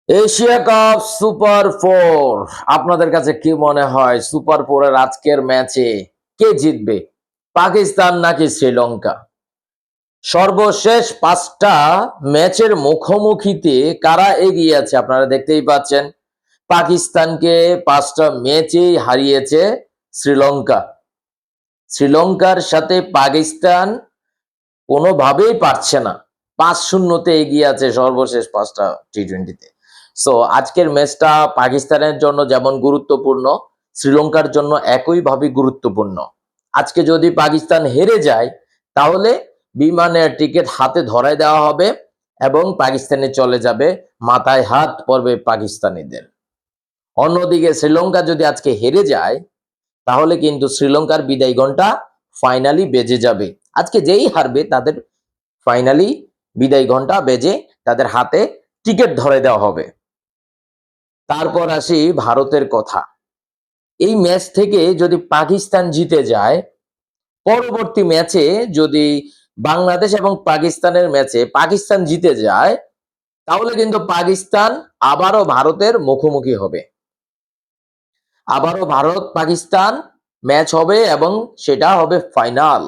Asia cup super four, আপনাদের কাছে কি মনে হয় সুপার ফোরের আজকের ম্যাচে কে জিতবে, পাকিস্তান নাকি শ্রীলঙ্কা? সর্বশেষ পাঁচটা ম্যাচের মুখোমুখিতে কারা এগিয়ে আছে আপনারা দেখতেই পাচ্ছেন। পাকিস্তানকে পাঁচটা ম্যাচেই হারিয়েছে শ্রীলঙ্কা। শ্রীলঙ্কার সাথে পাকিস্তান কোনোভাবেই পারছে না। ৫-০তে এগিয়ে আছে সর্বশেষ পাঁচটা টি-টোয়েন্টিতে। সো আজকের ম্যাচটা পাকিস্তানের জন্য যেমন গুরুত্বপূর্ণ, শ্রীলঙ্কার জন্য একইভাবে গুরুত্বপূর্ণ। আজকে যদি পাকিস্তান হেরে যায় তাহলে বিমানের টিকিট হাতে ধরায় দেওয়া হবে এবং পাকিস্তানে চলে যাবে, মাথায় হাত পড়বে পাকিস্তানিদের। অন্যদিকে শ্রীলঙ্কা যদি আজকে হেরে যায় তাহলে কিন্তু শ্রীলঙ্কার বিদায় ঘণ্টা ফাইনালি বেজে যাবে। আজকে যেই হারবে তাদের ফাইনালি বিদায় ঘণ্টা বেজে তাদের হাতে টিকিট ধরে দেওয়া হবে। তারপর আসি ভারতের কথা। এই ম্যাচ থেকে যদি পাকিস্তান জিতে যায়, পরবর্তী ম্যাচে যদি বাংলাদেশ এবং পাকিস্তানের ম্যাচে পাকিস্তান জিতে যায়, তাহলে কিন্তু পাকিস্তান আবারও ভারতের মুখোমুখি হবে। আবারও ভারত পাকিস্তান ম্যাচ হবে এবং সেটা হবে ফাইনাল,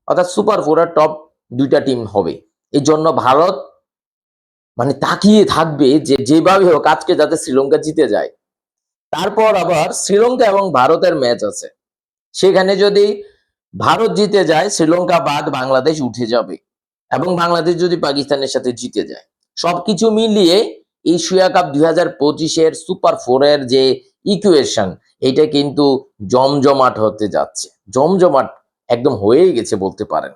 অর্থাৎ সুপার ফোরের টপ দুইটা টিম হবে। এই জন্য ভারত তাকিয়ে থাকবে যে যেভাবে হোক আজকে যাতে শ্রীলঙ্কা জিতে যায়। তারপর আবার শ্রীলঙ্কা এবং ভারতের ম্যাচ আছে, সেখানে যদি ভারত জিতে যায় শ্রীলঙ্কা বাদ বাংলাদেশ উঠে যাবে এবং বাংলাদেশ যদি পাকিস্তানের সাথে জিতে যায়, সবকিছু মিলিয়ে এশিয়া কাপ 2025-এর সুপার ফোরের যে ইকুয়েশন, এটা কিন্তু জমজমাট হতে যাচ্ছে। জমজমাট একদম হয়েই গেছে বলতে পারেন।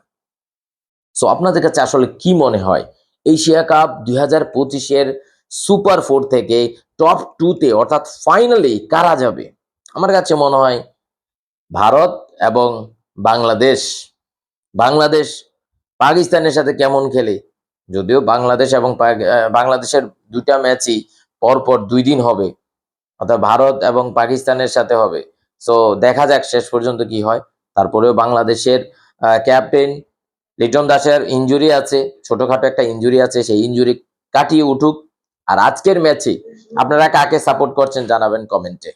সো আপনাদের কাছে আসলে কি মনে হয় এশিয়া কাপ 2025-এর সুপার ফোর থেকে টপ টুতে অর্থাৎ ফাইনালি কারা যাবে? আমার কাছে মনে হয় ভারত এবং বাংলাদেশ। বাংলাদেশ পাকিস্তানের সাথে কেমন খেলে, যদিও বাংলাদেশ এবং বাংলাদেশের দুইটা ম্যাচই পরপর 2 দিন হবে, অর্থাৎ ভারত এবং পাকিস্তানের সাথে হবে। সো দেখা যাক শেষ পর্যন্ত কি হয়। তারপরেও বাংলাদেশের ক্যাপ্টেন লিটন দাসের ইনজুরি আছে, ছোটখাটো একটা ইনজুরি আছে, সেই ইনজুরি কাটিয়ে উঠুক। আর আজকের ম্যাচে আপনারা কাকে সাপোর্ট করছেন জানাবেন কমেন্টে।